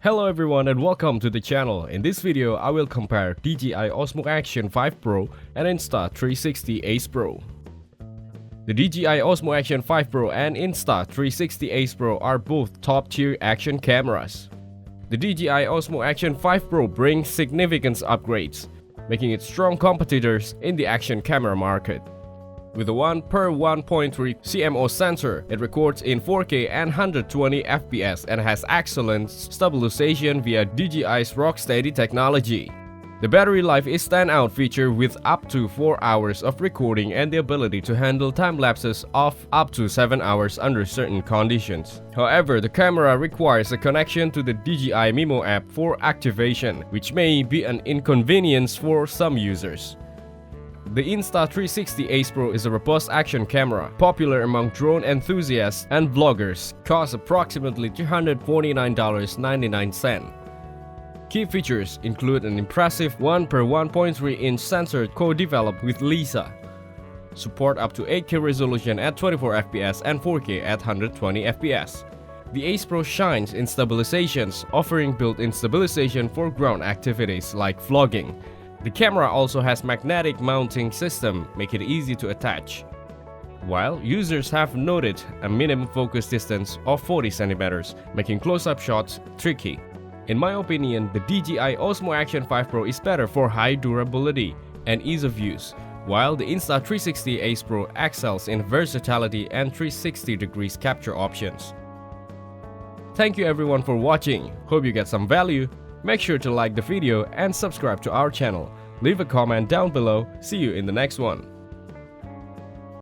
Hello everyone and welcome to the channel. In this video, I will compare DJI Osmo Action 5 Pro and Insta360 Ace Pro. The DJI Osmo Action 5 Pro and Insta360 Ace Pro are both top-tier action cameras. The DJI Osmo Action 5 Pro brings significant upgrades, making it strong competitors in the action camera market. With a 1/1.3 CMO sensor, it records in 4K and 120 FPS and has excellent stabilization via DJI's Rocksteady technology. The battery life is a standout feature with up to 4 hours of recording and the ability to handle time lapses of up to 7 hours under certain conditions. However, the camera requires a connection to the DJI Mimo app for activation, which may be an inconvenience for some users. The Insta360 Ace Pro is a robust action camera, popular among drone enthusiasts and vloggers, costs approximately $349.99. Key features include an impressive 1/1.3-inch sensor co-developed with Lisa, support up to 8K resolution at 24 FPS and 4K at 120 FPS. The Ace Pro shines in stabilizations, offering built-in stabilization for ground activities like vlogging. The camera also has magnetic mounting system, making it easy to attach. While users have noted a minimum focus distance of 40 cm, making close-up shots tricky. In my opinion, the DJI Osmo Action 5 Pro is better for high durability and ease of use, while the Insta360 Ace Pro excels in versatility and 360 degrees capture options. Thank you everyone for watching. Hope you get some value. Make sure to like the video and subscribe to our channel. Leave a comment down below. See you in the next one.